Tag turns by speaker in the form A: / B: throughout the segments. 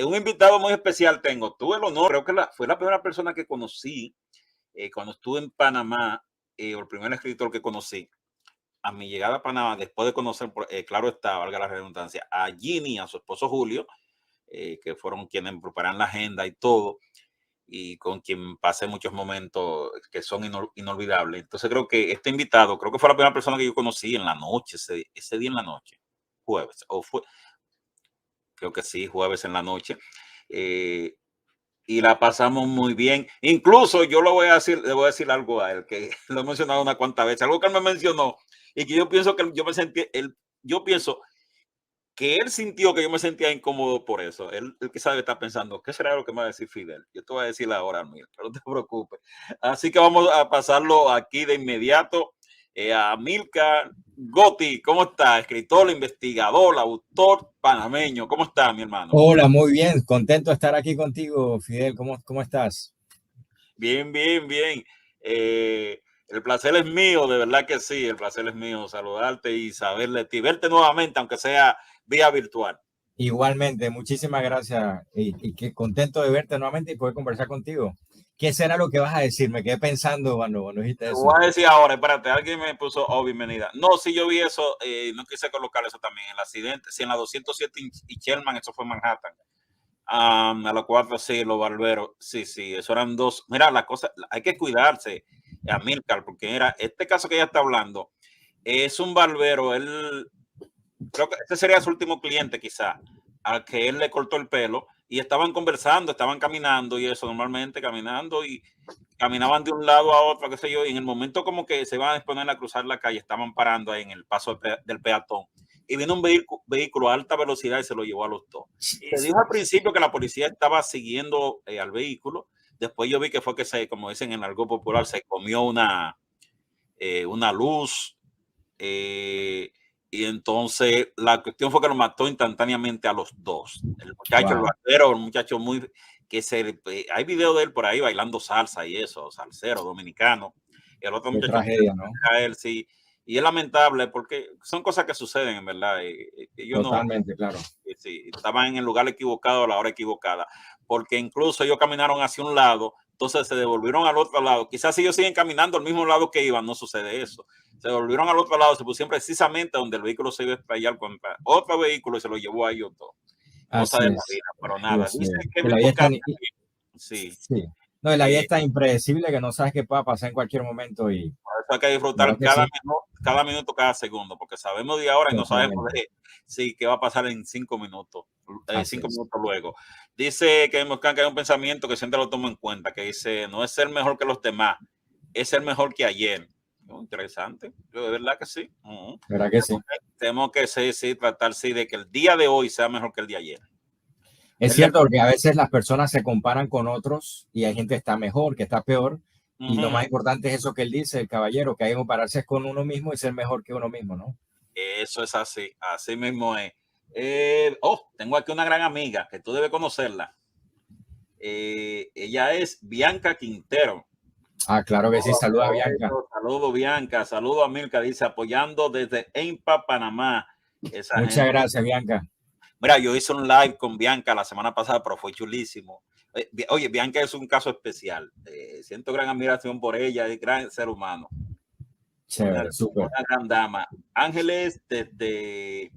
A: Un invitado muy especial tengo. Tuve el honor, creo que fue la primera persona que conocí cuando estuve en Panamá, o el primer escritor que conocí. A mi llegada a Panamá, después de conocer, claro está, valga la redundancia, a Ginny, a su esposo Julio, que fueron quienes preparan la agenda y todo, y con quien pasé muchos momentos que son inolvidables. Entonces creo que este invitado, creo que fue la primera persona que yo conocí en la noche, ese día en la noche, jueves, creo que sí, jueves en la noche. Eh, y la pasamos muy bien. Incluso yo le voy a decir algo a él, que lo he mencionado una cuantas veces, algo que él me mencionó, y que yo pienso que yo me sentí, yo pienso que él sintió que yo me sentía incómodo por eso. Él quizás está pensando, ¿qué será lo que me va a decir Fidel? Yo te voy a decir ahora, Milka, no te preocupes. Así que vamos a pasarlo aquí de inmediato a Milka Gotti. ¿Cómo está? Escritor, investigador, autor panameño. ¿Cómo está, mi hermano?
B: Hola, muy bien, contento de estar aquí contigo, Fidel. ¿Cómo estás?
A: Bien, bien, bien. El placer es mío, de verdad que sí, el placer es mío saludarte y saber de ti, verte nuevamente, aunque sea vía virtual.
B: Igualmente, muchísimas gracias y qué contento de verte nuevamente y poder conversar contigo. ¿Qué será lo que vas a decir? Me quedé pensando cuando dijiste
A: Te
B: eso.
A: voy a decir ahora, espérate, alguien me puso, bienvenida. No, sí, yo vi eso, no quise colocar eso también, el accidente, sí, en la 207 y Sherman, eso fue en Manhattan. A los cuatro, sí, los barberos, sí, sí, eso eran dos. Mira, la cosa, hay que cuidarse, a Milcar, porque era este caso que ella está hablando, es un barbero, él, creo que este sería su último cliente quizá, al que él le cortó el pelo y estaban conversando, estaban caminando y eso, normalmente caminando y caminaban de un lado a otro, qué sé yo, y en el momento como que se iban a disponer a cruzar la calle, estaban parando ahí en el paso del peatón y vino un vehículo a alta velocidad y se lo llevó a los dos. Se dijo al principio que la policía estaba siguiendo al vehículo, después yo vi que fue que se, como dicen en algo popular, se comió una luz, eh, y entonces la cuestión fue que lo mató instantáneamente a los dos. El muchacho, el
B: Wow,
A: barbero, un muchacho muy que hay video de él por ahí bailando salsa y eso, salsero dominicano. Y el otro
B: qué
A: muchacho
B: tragedia, ¿no?
A: a él sí. Y es lamentable porque son cosas que suceden, en verdad. Ellos no,
B: Totalmente, claro.
A: sí, estaban en el lugar equivocado a la hora equivocada, porque incluso ellos caminaron hacia un lado, entonces se devolvieron al otro lado. Quizás si ellos siguen caminando al mismo lado que iban, no sucede eso. Se volvieron al otro lado, se pusieron precisamente donde el vehículo se iba a estrellar contra otro vehículo y se lo llevó a ellos dos. Cosa de
B: Así
A: la
B: es.
A: vida, pero nada.
B: Dios
A: Dice
B: mío.
A: que
B: Que
A: me
B: la vida es
A: busca.
B: tan,
A: Sí.
B: sí. No, la vida es tan impredecible que no sabes qué pueda pasar en cualquier momento y
A: Por eso hay que
B: la verdad
A: disfrutar
B: que sí,
A: cada minuto, cada segundo, porque sabemos de ahora y no sabemos
B: totalmente.
A: de sí, qué va a pasar en 5 minutos,
B: Así
A: cinco
B: es.
A: minutos luego. Dice que hay un pensamiento que siempre lo tomo en cuenta, que dice, no es ser mejor que los demás, es ser mejor que ayer. Interesante, yo de verdad que sí.
B: ¿Verdad que sí?
A: Tenemos que sí, sí, tratar sí, de que el día de hoy sea mejor que el de ayer.
B: Es
A: El de-
B: cierto, porque a veces las personas se comparan con otros y hay gente que está mejor, que está peor. Y lo
A: Ujú.
B: más importante es eso que él dice, el caballero, que hay que compararse con uno mismo y ser mejor que uno mismo, ¿no?
A: Eso es así, así mismo es. Tengo aquí una gran amiga que tú debes conocerla. Ella es Bianca Quintero.
B: Ah, claro que sí. Saluda a Bianca.
A: Saludo Bianca, saludo a Milka, dice apoyando desde EMPA, Panamá. Esa
B: Muchas
A: gente.
B: gracias, Bianca.
A: Mira, yo hice un live con Bianca la semana pasada, pero fue chulísimo. Oye, Bianca es un caso especial. Siento gran admiración por ella, es gran ser humano.
B: Chévere, súper.
A: Una gran dama. Ángeles desde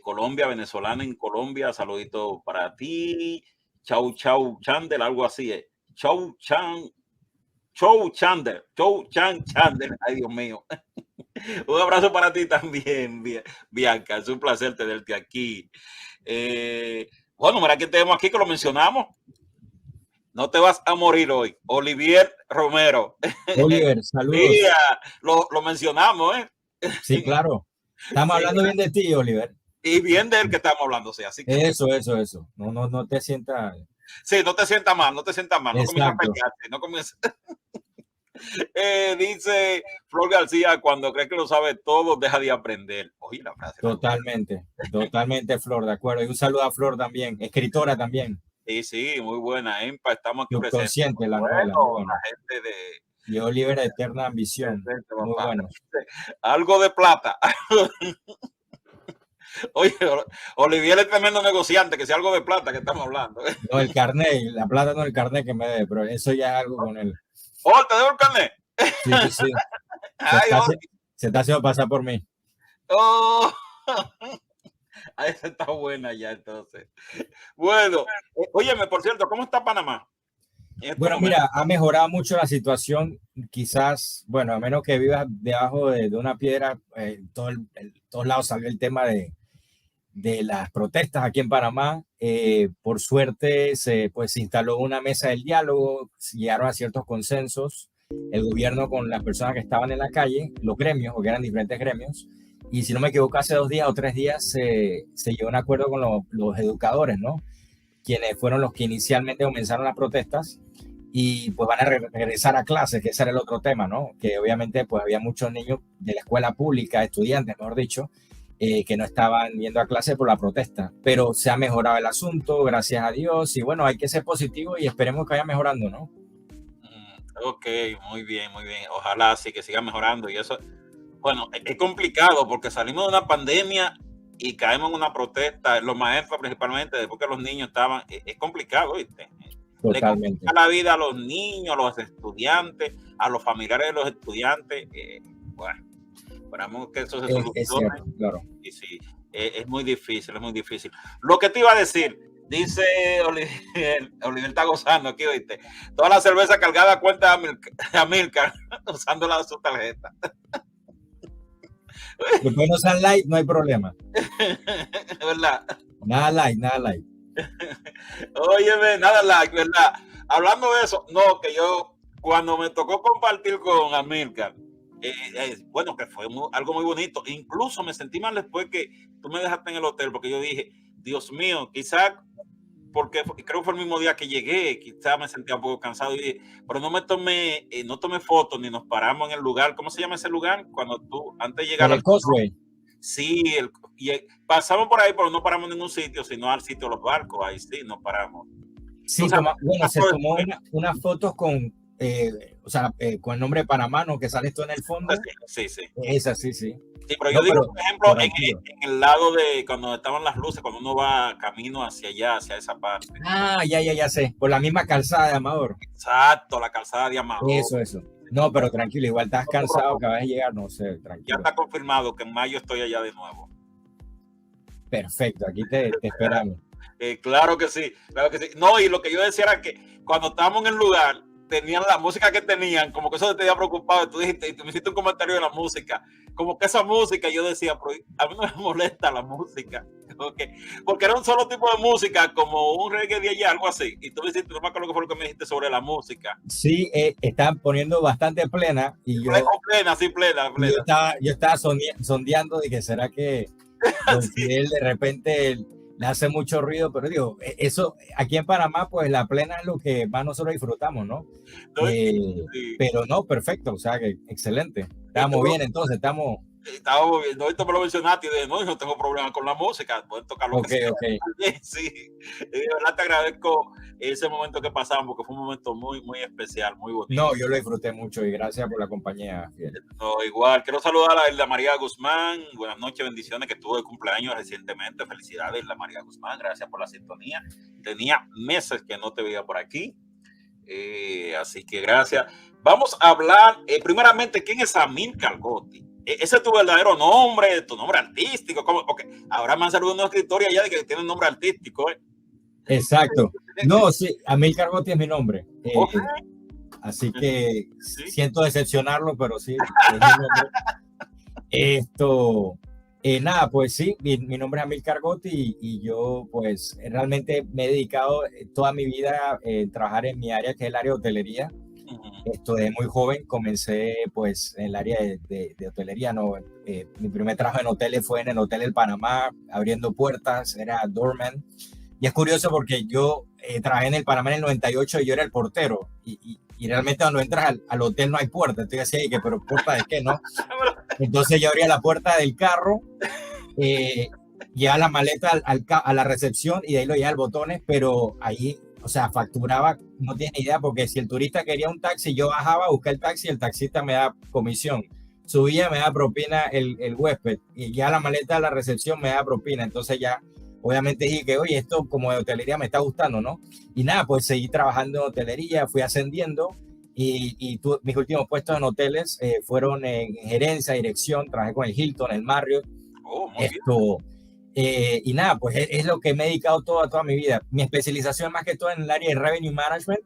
A: Colombia, venezolana en Colombia, saludito para ti. Chau Chau Chandel, algo así es. Chau Chan, Chau Chandler, Chau Chan Chandler, ay Dios mío. Un abrazo para ti también, Bianca, es un placer tenerte aquí. Bueno, mira que tenemos aquí que lo mencionamos. No te vas a morir hoy. Olivier Romero.
B: Oliver,
A: Mira,
B: saludos.
A: lo mencionamos, ¿eh?
B: Sí, claro. Estamos
A: Sí,
B: hablando bien de ti, Oliver.
A: y bien de él que estamos hablando, sí, así que
B: Eso. No te sientas.
A: sí, no te sientas mal, no te sientas mal, no comiences a
B: Exacto.
A: pelearte, no comiences. Dice Flor García, cuando cree que lo sabe todo, deja de aprender. Oye, la frase la tuya.
B: Totalmente, Flor, de acuerdo. Y un saludo a Flor también, escritora también.
A: Sí, sí, muy buena, Empa, estamos aquí presentes.
B: Subconsciente, la novela, muy
A: Bueno,
B: bueno.
A: la gente
B: Y Oliver, Eterna Ambición,
A: de
B: muy
A: papá.
B: bueno.
A: Algo de plata. Oye, Olivier es tremendo negociante, que sea algo de plata que estamos hablando.
B: No, el carnet, la plata no es el carnet que me debe, pero eso ya es algo con él.
A: ¡Oh, te debo el carnet!
B: Sí, sí, sí. Se
A: Ay,
B: está, se está haciendo pasar por mí.
A: oh. Ahí está buena ya, entonces. Bueno, óyeme, por cierto, ¿cómo está Panamá?
B: Bueno, mira, ha mejorado mucho la situación. Quizás, bueno, a menos que vivas debajo de una piedra, todos lados salió el tema de las protestas aquí en Panamá. Por suerte, pues, se instaló una mesa del diálogo, llegaron a ciertos consensos, el gobierno con las personas que estaban en la calle, los gremios, porque eran diferentes gremios, y si no me equivoco, hace 2 días o 3 días se llegó a un acuerdo con los educadores, ¿no? Quienes fueron los que inicialmente comenzaron las protestas y pues van a regresar a clases, que ese era el otro tema, ¿no? Que obviamente pues había muchos niños de la escuela pública, estudiantes, mejor dicho, que no estaban yendo a clase por la protesta, pero se ha mejorado el asunto, gracias a Dios, y bueno, hay que ser positivo y esperemos que vaya mejorando, ¿no?
A: Ok, muy bien, muy bien. Ojalá sí que siga mejorando y eso, bueno, es complicado porque salimos de una pandemia y caemos en una protesta, los maestros principalmente, después que los niños estaban, es complicado, ¿viste? Le complica la vida a los niños, a los estudiantes, a los familiares de los estudiantes. Bueno, esperamos que eso se solucione.
B: Es cierto, claro.
A: Y sí, es muy difícil, es muy difícil. Lo que te iba a decir, dice Olivier está gozando aquí, ¿oíste? Toda la cerveza cargada cuenta a Milcar usando su tarjeta.
B: Después no sean light, no hay problema.
A: ¿Verdad?
B: Nada light, nada light.
A: Óyeme, nada like, ¿verdad? Hablando de eso, no, que yo, cuando me tocó compartir con Amilcar, bueno, que fue algo muy bonito. Incluso me sentí mal después que tú me dejaste en el hotel, porque yo dije, Dios mío, quizás, porque creo que fue el mismo día que llegué, quizás me sentía un poco cansado y dije, pero no tomé fotos ni nos paramos en el lugar. ¿Cómo se llama ese lugar? Cuando tú, antes de llegar
B: al Causeway.
A: Sí, pasamos por ahí, pero no paramos en ningún sitio, sino al sitio de los barcos. Ahí sí, nos paramos.
B: Sí, bueno, se tomó unas fotos con, con el nombre de Panamá, ¿no? Que sale esto en el fondo.
A: Sí, sí.
B: Esa, sí, sí.
A: Sí, pero yo digo, por ejemplo, en el lado de cuando estaban las luces, cuando uno va camino hacia allá, hacia esa parte.
B: Ah, ya sé. Por la misma calzada de Amador.
A: Exacto, la calzada de Amador.
B: Eso. No, pero tranquilo, igual estás cansado, acabas de llegar, no sé, tranquilo.
A: Ya está confirmado que en mayo estoy allá de nuevo.
B: Perfecto, aquí te esperamos.
A: Claro que sí, claro que sí. No, y lo que yo decía era que cuando estábamos en el lugar, tenían la música que tenían, como que eso te había preocupado. Tú dijiste, y tú me hiciste un comentario de la música, como que esa música, yo decía, pero a mí no me molesta la música, porque era un solo tipo de música, como un reggae de allá, algo así. Y tú me dijiste, no me acuerdo qué fue lo que me dijiste sobre la música.
B: Sí, están poniendo bastante plena. Y yo,
A: plena.
B: Yo estaba sondeando y que será que Don Fidel de repente le hace mucho ruido, pero digo, eso aquí en Panamá, pues la plena es lo que más nosotros disfrutamos, ¿no? Sí. Pero no, perfecto, o sea que excelente. Estamos bien, entonces estamos
A: bien. No, esto me lo mencionaste y dije, no tengo problema con la música, pueden tocar lo que sea. Sí, de verdad te agradezco ese momento que pasamos, porque fue un momento muy, muy especial, muy bonito.
B: No, yo lo disfruté mucho y gracias por la compañía.
A: No, igual, quiero saludar a Hilda María Guzmán. Buenas noches, bendiciones, que tuvo de cumpleaños recientemente. Felicidades, Hilda María Guzmán, gracias por la sintonía. Tenía meses que no te veía por aquí, así que gracias. Vamos a hablar, primeramente, ¿quién es Amilcar Gotti? Ese es tu verdadero nombre, tu nombre artístico. Porque ahora me han salido unos escritores allá de que tienen nombre artístico.
B: Exacto. No, sí, Amilcar Gotti es mi nombre. Así que siento decepcionarlo, pero sí, es mi nombre. Nada, pues sí, mi nombre es Amilcar Gotti y yo pues realmente me he dedicado toda mi vida a trabajar en mi área, que es el área de hotelería. Desde muy joven comencé pues en el área de hotelería, ¿no? Mi primer trabajo en hoteles fue en el Hotel El Panamá, abriendo puertas, era doorman. Y es curioso porque yo trabajé en el Panamá en el 98 y yo era el portero. Y realmente cuando entras al hotel no hay puerta. Estoy así, pero ¿puerta de qué, no? Entonces yo abría la puerta del carro, llevaba la maleta a la recepción y de ahí lo llevaba al botones, pero ahí... O sea, facturaba, no tiene idea, porque si el turista quería un taxi, yo bajaba a buscar el taxi y el taxista me da comisión. subía me da propina el huésped y ya la maleta de la recepción me da propina. Entonces ya, obviamente dije que, oye, esto como de hotelería me está gustando, ¿no? Y nada, pues seguí trabajando en hotelería, fui ascendiendo mis últimos puestos en hoteles fueron en gerencia, dirección, trabajé con el Hilton, el Marriott,
A: Oh, muy bien.
B: esto... y nada, pues es lo que me he dedicado toda mi vida. Mi especialización más que todo en el área de Revenue Management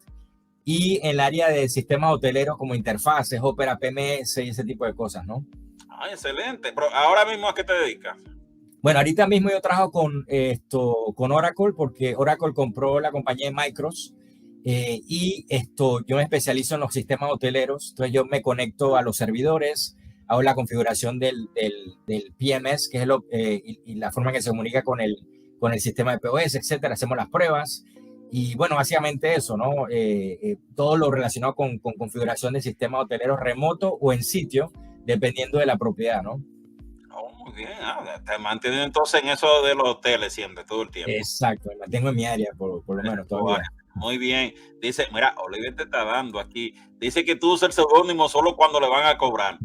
B: y en el área de sistemas hoteleros como interfaces, Opera PMS y ese tipo de cosas, ¿no?
A: Ah, excelente. Pero ahora mismo, ¿a qué te dedicas?
B: Bueno, ahorita mismo yo trabajo con Oracle porque Oracle compró la compañía de Micros y yo me especializo en los sistemas hoteleros. Entonces yo me conecto a los servidores, hago la configuración del PMS, que es y la forma en que se comunica con el sistema de POS, etcétera. Hacemos las pruebas y bueno, básicamente eso, ¿no? Todo lo relacionado con configuración de sistemas hoteleros remoto o en sitio, dependiendo de la propiedad, ¿no?
A: Oh, muy bien. Ah, te mantienes entonces en eso de los hoteles siempre, todo el tiempo.
B: Exacto, me mantengo en mi área por lo menos todavía.
A: Muy bien. Dice, mira, Oliver te está dando aquí. Dice que tú usas el seudónimo solo cuando le van a cobrar.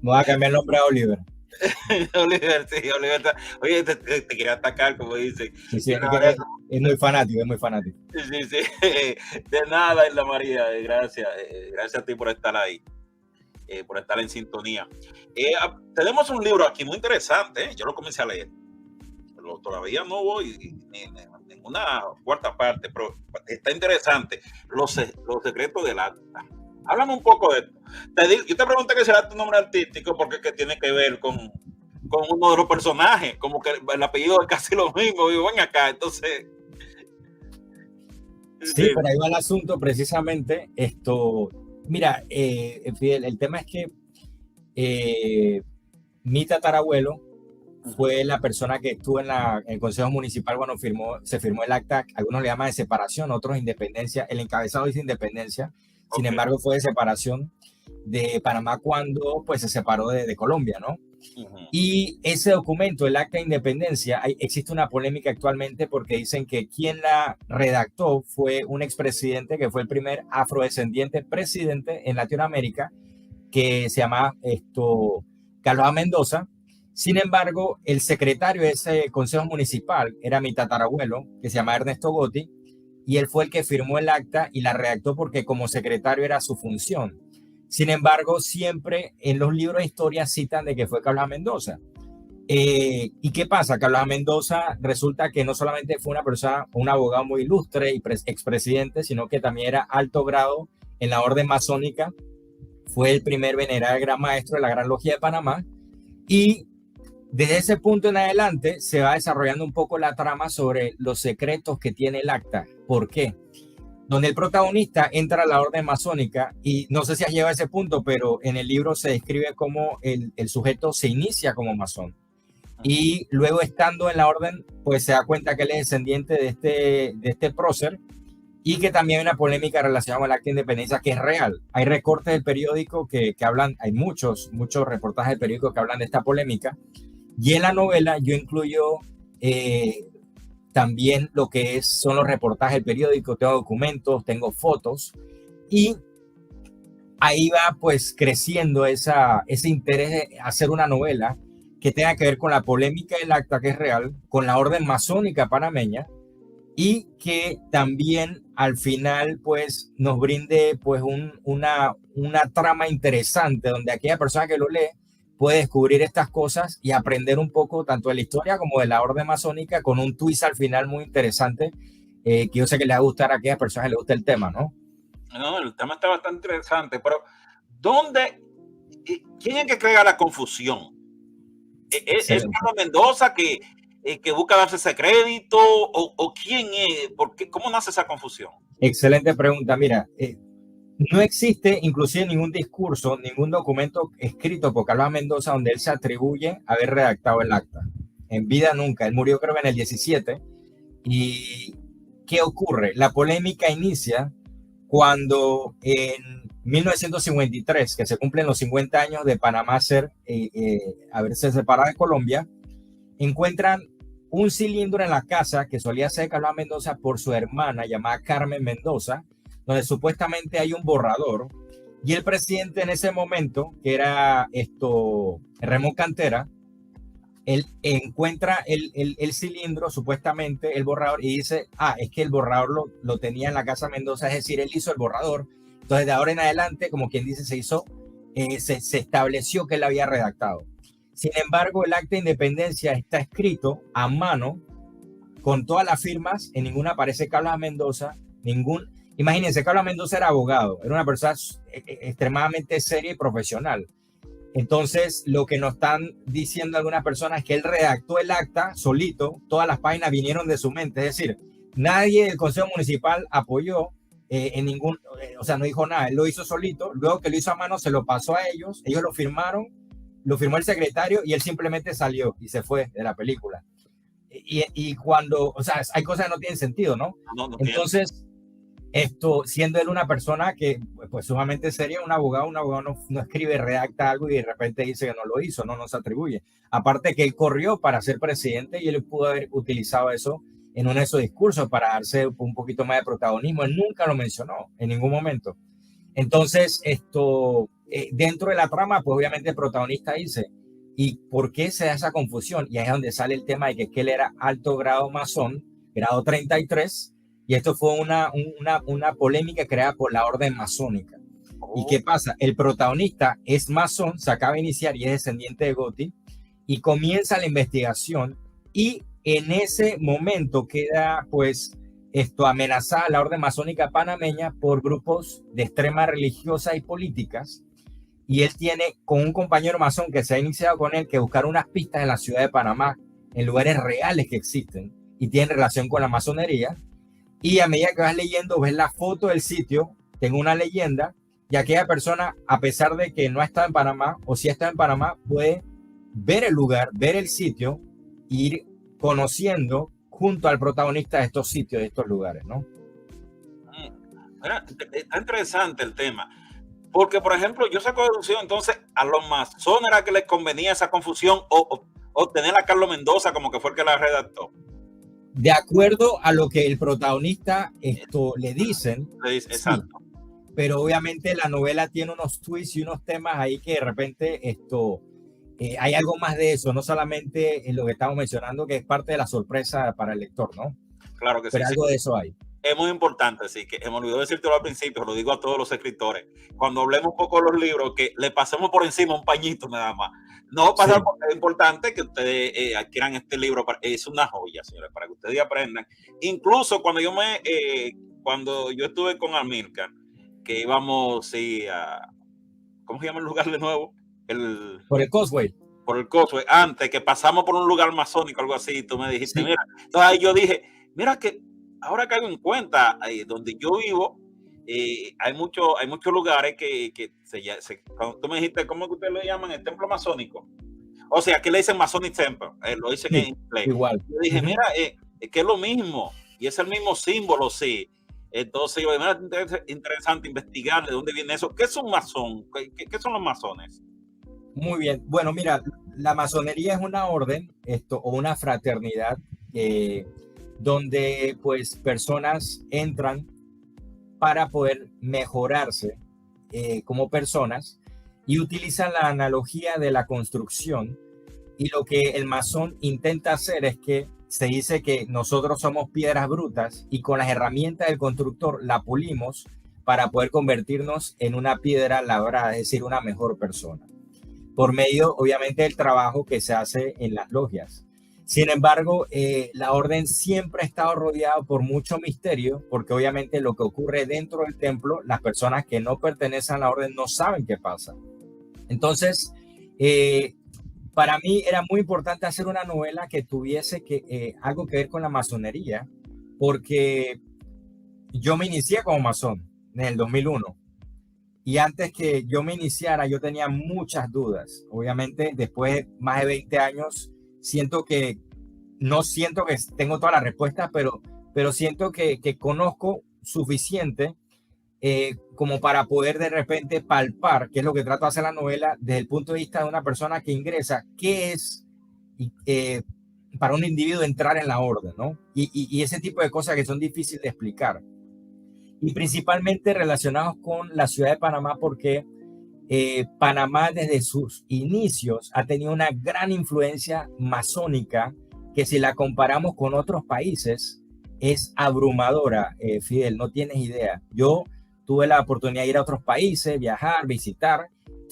B: Voy a cambiar el nombre a Oliver.
A: Oliver, sí, Oliver. Oye, te quería atacar, como dice.
B: Sí, sí, es muy fanático, es muy fanático.
A: Sí, sí. De nada, Isla María. Gracias. Gracias a ti por estar ahí. Por estar en sintonía. Tenemos un libro aquí muy interesante. Yo lo comencé a leer. Pero todavía no voy en una cuarta parte, pero está interesante. Los secretos del acta. Háblame un poco de esto. Yo te pregunté que será tu nombre artístico porque que tiene que ver con uno de los personajes, como que el apellido es casi lo mismo. Digo, ven acá, entonces.
B: Sí, pero ahí va el asunto precisamente. Mira, Fidel, el tema es que mi tatarabuelo fue la persona que estuvo en el Consejo Municipal cuando se firmó el acta, algunos le llaman de separación, otros independencia, el encabezado dice independencia, sin embargo fue de separación de Panamá cuando pues se separó de Colombia, ¿no? Y ese documento, el acta de independencia, existe una polémica actualmente porque dicen que quien la redactó fue un expresidente que fue el primer afrodescendiente presidente en Latinoamérica, que se llama Carlos A. Mendoza. Sin embargo, el secretario de ese consejo municipal era mi tatarabuelo, que se llama Ernesto Gotti, y él fue el que firmó el acta y la redactó porque como secretario era su función. Sin embargo, siempre en los libros de historia citan de que fue Carlos A. Mendoza. ¿Y qué pasa? Carlos A. Mendoza resulta que no solamente fue una persona, un abogado muy ilustre y expresidente, sino que también era alto grado en la orden masónica. Fue el primer venerable gran maestro de la Gran Logia de Panamá. Y desde ese punto en adelante se va desarrollando un poco la trama sobre los secretos que tiene el acta. ¿Por qué? Donde el protagonista entra a la orden masónica y no sé si has llegado a ese punto, pero en el libro se describe cómo el sujeto se inicia como masón y luego estando en la orden pues se da cuenta que él es descendiente de este prócer y que también hay una polémica relacionada con el acta de independencia que es real. Hay recortes del periódico que hablan, hay muchos reportajes del periódico que hablan de esta polémica y en la novela yo incluyo también lo que son los reportajes del periódico, tengo documentos, tengo fotos y ahí va pues creciendo ese interés de hacer una novela que tenga que ver con la polémica del acta que es real, con la orden masónica panameña y que también al final pues nos brinde pues una trama interesante donde aquella persona que lo lee puede descubrir estas cosas y aprender un poco tanto de la historia como de la orden masónica con un twist al final muy interesante que yo sé que le va a gustar a aquellas personas que les gusta el tema, ¿no?
A: No, el tema está bastante interesante, pero ¿quién es que crea la confusión? ¿Es Carlos Mendoza que busca darse ese crédito o quién es? ¿Cómo nace esa confusión?
B: Excelente pregunta. Mira, no existe inclusive ningún discurso, ningún documento escrito por Carlos Mendoza donde él se atribuye haber redactado el acta. En vida nunca. Él murió creo en el 17. ¿Y qué ocurre? La polémica inicia cuando en 1953, que se cumplen los 50 años de Panamá haberse separado de Colombia, encuentran un cilindro en la casa que solía ser Carlos Mendoza por su hermana llamada Carmen Mendoza, donde supuestamente hay un borrador Y el presidente en ese momento, que era Ramón Cantera, él encuentra el cilindro, supuestamente el borrador, y dice, es que el borrador lo tenía en la Casa Mendoza, es decir, él hizo el borrador. Entonces, de ahora en adelante, como quien dice, se estableció que él había redactado. Sin embargo, el acta de independencia está escrito a mano, con todas las firmas, en ninguna aparece Carlos Mendoza, imagínense, Carlos Mendoza era abogado, era una persona extremadamente seria y profesional. Entonces, lo que nos están diciendo algunas personas es que él redactó el acta solito, todas las páginas vinieron de su mente, es decir, nadie del Consejo Municipal apoyó o sea, no dijo nada, él lo hizo solito, luego que lo hizo a mano se lo pasó a ellos lo firmaron, lo firmó el secretario y él simplemente salió y se fue de la película. Y cuando, o sea, hay cosas que no tienen sentido, ¿no?
A: No
B: Entonces, siendo él una persona que pues sumamente seria, un abogado no escribe, redacta algo y de repente dice que no lo hizo, no se atribuye. Aparte que él corrió para ser presidente y él pudo haber utilizado eso en uno de esos discursos para darse un poquito más de protagonismo. Él nunca lo mencionó en ningún momento. Entonces, dentro de la trama, pues obviamente el protagonista dice, ¿y por qué se da esa confusión? Y ahí es donde sale el tema de que él era alto grado masón, grado 33, y esto fue una polémica creada por la orden masónica. ¿Y qué pasa? El protagonista es masón, se acaba de iniciar y es descendiente de Gotti, y comienza la investigación, y en ese momento queda pues amenazada la orden masónica panameña por grupos de extrema religiosa y políticas, y él tiene con un compañero masón que se ha iniciado con él que buscar unas pistas en la ciudad de Panamá, en lugares reales que existen y tienen relación con la masonería. Y a medida que vas leyendo, ves la foto del sitio, tengo una leyenda, y aquella persona, a pesar de que no ha estado en Panamá, o si está en Panamá, puede ver el lugar, ver el sitio, e ir conociendo junto al protagonista de estos sitios, de estos lugares, ¿no?
A: Mira, está interesante el tema. Porque, por ejemplo, yo saco deducción, entonces, a los masones era que les convenía esa confusión o tener a Carlos Mendoza como que fue el que la redactó.
B: De acuerdo a lo que el protagonista le dicen,
A: exacto.
B: Sí, pero obviamente la novela tiene unos twists y unos temas ahí que de repente hay algo más de eso, no solamente en lo que estamos mencionando, que es parte de la sorpresa para el lector, ¿no?
A: Claro que
B: pero
A: sí.
B: Algo de eso hay.
A: Es muy importante, sí, que me olvidó decírtelo al principio, lo digo a todos los escritores, cuando hablemos un poco de los libros, que le pasemos por encima un pañito nada más. No pasar, sí. Porque es importante que ustedes adquieran este libro, es una joya, señores, para que ustedes aprendan. Incluso cuando yo estuve con Amilcar, que íbamos, sí, ¿cómo se llama el lugar de nuevo?
B: Por el Causeway.
A: Por el Causeway, antes que pasamos por un lugar masónico, algo así, tú me dijiste, sí. Mira, entonces ahí yo dije, mira que ahora caigo en cuenta, donde yo vivo, hay muchos lugares que cuando tú me dijiste, ¿cómo que ustedes lo llaman? El templo masónico. O sea, aquí le dicen Masonic Temple, lo dicen sí, en inglés.
B: Igual.
A: Yo dije, mira, es que es lo mismo, y es el mismo símbolo, sí. Entonces, yo dije, mira, interesante investigar de dónde viene eso. ¿Qué es un masón? ¿Qué son los masones?
B: Muy bien. Bueno, mira, la masonería es una orden, o una fraternidad, donde pues personas entran para poder mejorarse como personas y utilizan la analogía de la construcción, y lo que el masón intenta hacer es que se dice que nosotros somos piedras brutas y con las herramientas del constructor la pulimos para poder convertirnos en una piedra labrada, es decir, una mejor persona, por medio obviamente del trabajo que se hace en las logias. Sin embargo, la orden siempre ha estado rodeada por mucho misterio, porque obviamente lo que ocurre dentro del templo, las personas que no pertenecen a la orden no saben qué pasa. Entonces, para mí era muy importante hacer una novela que tuviese algo que ver con la masonería, porque yo me inicié como masón en el 2001. Y antes que yo me iniciara, yo tenía muchas dudas. Obviamente, después de más de 20 años, no siento que tengo todas las respuestas, pero siento que conozco suficiente como para poder de repente palpar, que es lo que trato de hacer la novela, desde el punto de vista de una persona que ingresa, qué es para un individuo entrar en la orden, ¿no? Y ese tipo de cosas que son difíciles de explicar. y principalmente relacionados con la ciudad de Panamá, porque Panamá desde sus inicios ha tenido una gran influencia masónica que si la comparamos con otros países es abrumadora, Fidel, no tienes idea. Yo tuve la oportunidad de ir a otros países, viajar, visitar,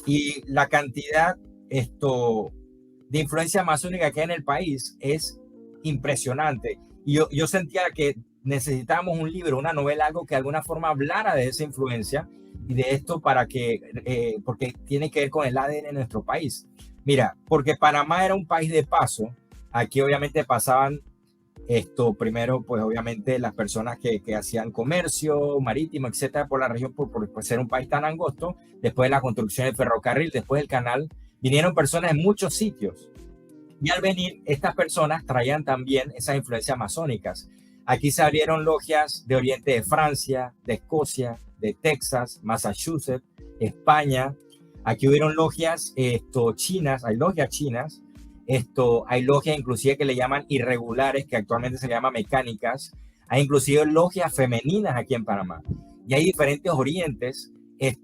B: y la cantidad de influencia masónica que hay en el país es impresionante. Y yo sentía que necesitábamos un libro, una novela, algo que de alguna forma hablara de esa influencia y de esto para que, porque tiene que ver con el ADN de nuestro país. Mira, porque Panamá era un país de paso, aquí obviamente pasaban primero, pues obviamente las personas que hacían comercio marítimo, etcétera, por la región, por ser un país tan angosto, después de la construcción del ferrocarril, después del canal, vinieron personas en muchos sitios. Y al venir, estas personas traían también esas influencias masónicas. Aquí se abrieron logias de Oriente de Francia, de Escocia, de Texas, Massachusetts, España. Aquí hubieron logias chinas, hay logias chinas, hay logias inclusive que le llaman irregulares, que actualmente se llama mecánicas. Hay inclusive logias femeninas aquí en Panamá. Y hay diferentes orientes, que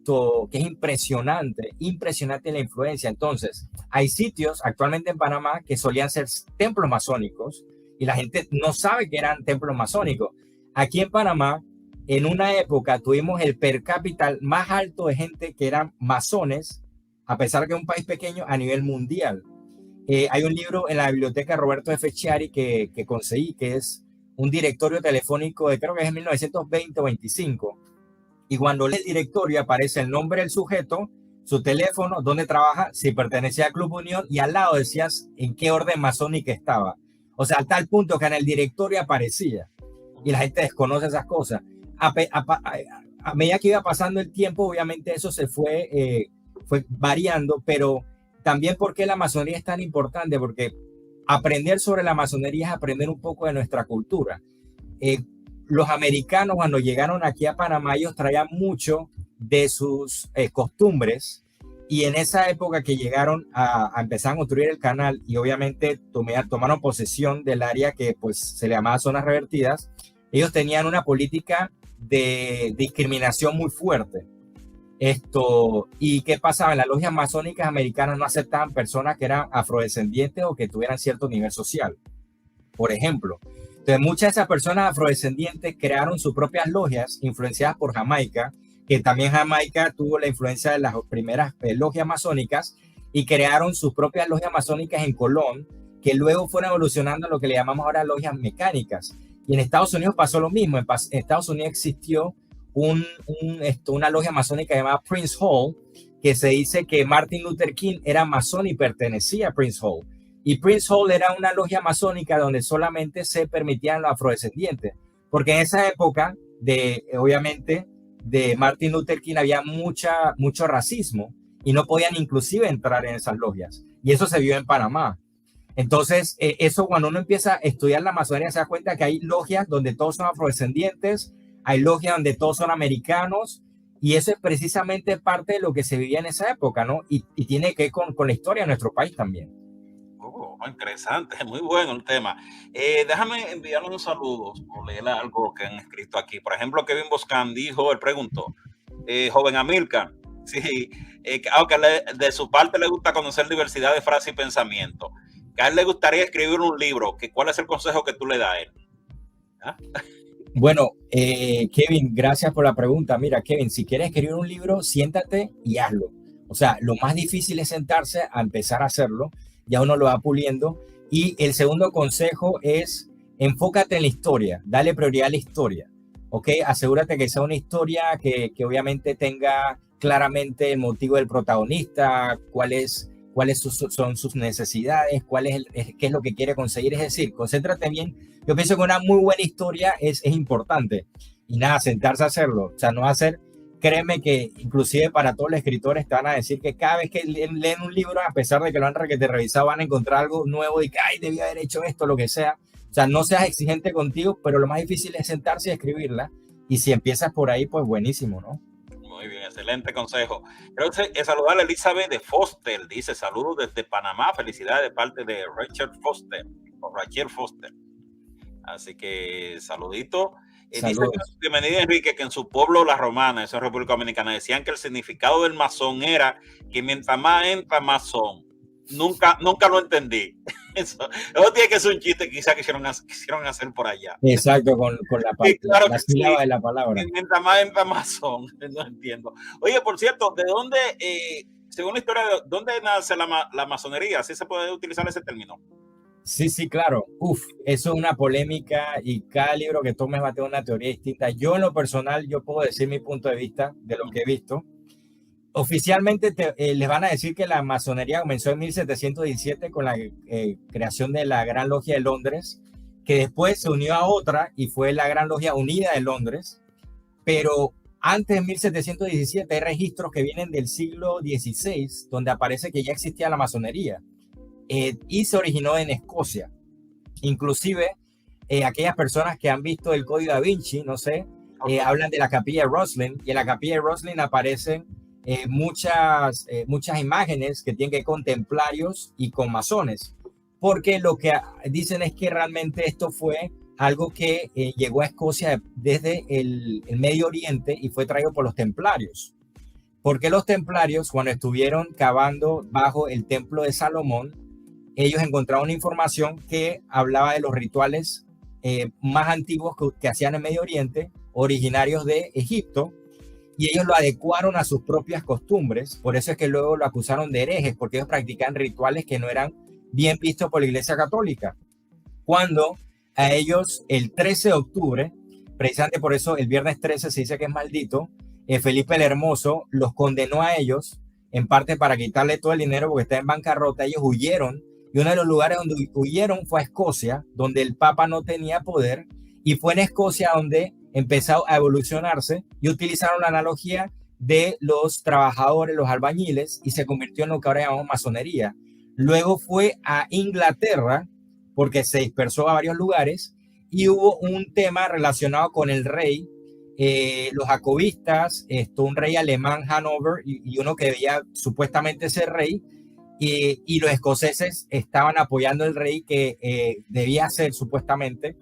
B: es impresionante la influencia. Entonces, hay sitios actualmente en Panamá que solían ser templos masónicos y la gente no sabe que eran templos masónicos. Aquí en Panamá, en una época, tuvimos el per cápita más alto de gente que eran masones, a pesar de que es un país pequeño a nivel mundial. Hay un libro en la biblioteca Roberto F. Chiari que conseguí, que es un directorio telefónico de creo que es 1920 o 25. Y cuando lee el directorio aparece el nombre del sujeto, su teléfono, dónde trabaja, si pertenecía al Club Unión y al lado decías en qué orden masónica estaba. O sea, a tal punto que en el directorio aparecía y la gente desconoce esas cosas. A medida que iba pasando el tiempo, obviamente eso se fue variando, pero también porque la masonería es tan importante, porque aprender sobre la masonería es aprender un poco de nuestra cultura. Los americanos cuando llegaron aquí a Panamá, ellos traían mucho de sus costumbres y en esa época que llegaron a empezar a construir el canal y obviamente tomaron posesión del área que pues se le llamaba zonas revertidas, ellos tenían una política de discriminación muy fuerte. ¿Y qué pasaba? En las logias masónicas americanas no aceptaban personas que eran afrodescendientes o que tuvieran cierto nivel social, por ejemplo. Entonces, muchas de esas personas afrodescendientes crearon sus propias logias influenciadas por Jamaica, que también Jamaica tuvo la influencia de las primeras logias masónicas y crearon sus propias logias masónicas en Colón, que luego fueron evolucionando a lo que le llamamos ahora logias mecánicas. Y en Estados Unidos pasó lo mismo. En Estados Unidos existió una logia masónica llamada Prince Hall, que se dice que Martin Luther King era masón y pertenecía a Prince Hall. Y Prince Hall era una logia masónica donde solamente se permitían los afrodescendientes, porque en esa época, obviamente, de Martin Luther King había mucho racismo y no podían inclusive entrar en esas logias. Y eso se vio en Panamá. Entonces, eso cuando uno empieza a estudiar la masonería se da cuenta que hay logias donde todos son afrodescendientes, hay logias donde todos son americanos, y eso es precisamente parte de lo que se vivía en esa época, ¿no? Y tiene que ver con la historia de nuestro país también.
A: Oh, interesante, muy bueno el tema. Déjame enviar unos saludos o leer algo que han escrito aquí. Por ejemplo, Kevin Boscan dijo, él preguntó, joven Amilcar, sí, aunque de su parte le gusta conocer diversidad de frases y pensamientos, que a él le gustaría escribir un libro, ¿cuál es el consejo que tú le das a él? ¿Ah?
B: Bueno, Kevin, gracias por la pregunta. Mira, Kevin, si quieres escribir un libro, siéntate y hazlo. O sea, lo más difícil es sentarse a empezar a hacerlo. Ya uno lo va puliendo. Y el segundo consejo es enfócate en la historia, dale prioridad a la historia. ¿Ok? Asegúrate que sea una historia que obviamente tenga claramente el motivo del protagonista, cuáles son sus necesidades, qué es lo que quiere conseguir. Es decir, concéntrate bien. Yo pienso que una muy buena historia es importante. Y nada, sentarse a hacerlo. O sea, no hacer, créeme que inclusive para todos los escritores te van a decir que cada vez que leen un libro, a pesar de que lo han revisado, van a encontrar algo nuevo y que, ay, debí haber hecho esto, lo que sea. O sea, no seas exigente contigo, pero lo más difícil es sentarse y escribirla. Y si empiezas por ahí, pues buenísimo, ¿no?
A: Muy bien, excelente consejo. Creo que saludar a Elizabeth de Foster. Dice, saludos desde Panamá. Felicidades de parte de Rachel Foster. Así que saludito. Dice
B: Saludos.
A: Bienvenido Enrique que en su pueblo, La Romana, eso es República Dominicana, decían que el significado del masón era que mientras más entra, más son. Nunca lo entendí. Eso tiene que ser un chiste quizá que quisieron hacer por allá.
B: Exacto, con
A: Sí, claro
B: la
A: que sí.
B: sílaba de la palabra.
A: Mientras más entra, más son. No entiendo. Oye, por cierto, ¿de dónde, según la historia, de dónde nace la masonería? ¿Sí se puede utilizar ese término?
B: Sí, sí, claro. Uf, eso es una polémica y cada libro que tomes va a tener una teoría distinta. Yo en lo personal, yo puedo decir mi punto de vista de lo que he visto. Oficialmente les van a decir que la masonería comenzó en 1717 con la creación de la Gran Logia de Londres, que después se unió a otra y fue la Gran Logia Unida de Londres. Pero antes de 1717 hay registros que vienen del siglo XVI, donde aparece que ya existía la masonería y se originó en Escocia. Inclusive, aquellas personas que han visto el Código Da Vinci, no sé, hablan de la capilla de Roslin, y en la capilla de Roslin aparecen muchas imágenes que tienen que ver con templarios y con masones, porque lo que dicen es que realmente esto fue algo que llegó a Escocia desde el Medio Oriente y fue traído por los templarios. Porque los templarios, cuando estuvieron cavando bajo el templo de Salomón, ellos encontraron una información que hablaba de los rituales más antiguos que hacían en Medio Oriente, originarios de Egipto, y ellos lo adecuaron a sus propias costumbres. Por eso es que luego lo acusaron de herejes, porque ellos practicaban rituales que no eran bien vistos por la Iglesia Católica. Cuando a ellos, el 13 de octubre, precisamente por eso el viernes 13 se dice que es maldito, Felipe el Hermoso los condenó a ellos, en parte para quitarle todo el dinero porque está en bancarrota. Ellos huyeron, y uno de los lugares donde huyeron fue a Escocia, donde el Papa no tenía poder, y fue en Escocia donde empezó a evolucionarse y utilizaron la analogía de los trabajadores, los albañiles, y se convirtió en lo que ahora llamamos masonería. Luego fue a Inglaterra, porque se dispersó a varios lugares, y hubo un tema relacionado con el rey, los jacobistas, un rey alemán, Hanover, y uno que debía supuestamente ser rey, y los escoceses estaban apoyando al rey que debía ser supuestamente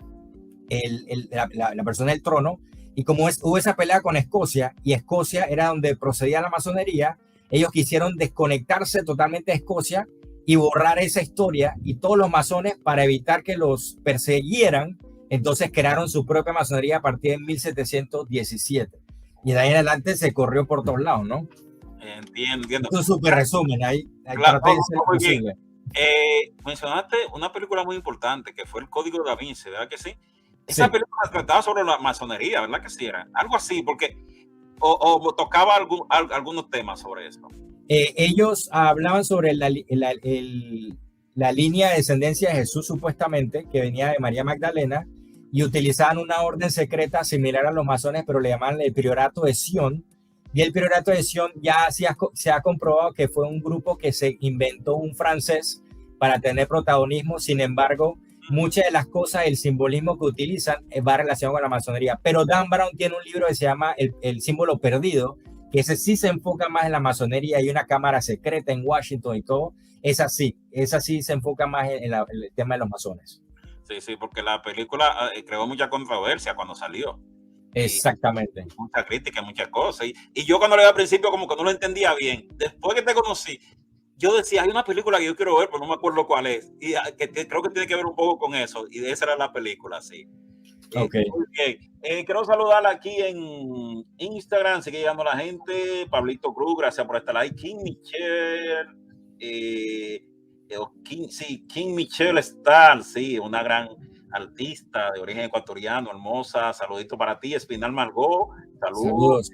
B: la persona del trono. Y como hubo esa pelea con Escocia, y Escocia era donde procedía la masonería, ellos quisieron desconectarse totalmente de Escocia y borrar esa historia, y todos los masones, para evitar que los persiguieran, entonces crearon su propia masonería a partir de 1717. Y de ahí en adelante se corrió por todos lados, ¿no?
A: Entiendo.
B: Es un súper resumen, ahí
A: Claro,
B: traté de hacer lo posible.
A: Mencionaste una película muy importante que fue El Código Da Vinci, ¿verdad que sí? Esa
B: Sí.
A: película trataba sobre la masonería, ¿verdad que sí era? Algo así, porque o tocaba algunos temas sobre eso.
B: Ellos hablaban sobre la línea de descendencia de Jesús, supuestamente, que venía de María Magdalena, y utilizaban una orden secreta similar a los masones, pero le llamaban el Priorato de Sion. Y el Priorato de Sion ya se ha comprobado que fue un grupo que se inventó un francés para tener protagonismo. Sin embargo, muchas de las cosas, el simbolismo que utilizan va relacionado con la masonería. Pero Dan Brown tiene un libro que se llama El símbolo perdido, que ese sí se enfoca más en la masonería. Hay una cámara secreta en Washington y todo. Esa sí se enfoca más en el tema de los masones.
A: Sí, porque la película creó mucha controversia cuando salió.
B: Exactamente.
A: Mucha crítica, muchas cosas. Y yo cuando le al principio como que no lo entendía bien. Después que te conocí, yo decía, hay una película que yo quiero ver, pero no me acuerdo cuál es. Y creo que tiene que ver un poco con eso. Y de esa era la película, sí.
B: Okay.
A: Muy bien. Quiero saludar aquí en Instagram, sigue llegando la gente. Pablito Cruz, gracias por estar ahí. King Michelle, King Michelle Star, sí, una gran artista de origen ecuatoriano, hermosa. Saludito para ti, Espinal Margot. Saludos.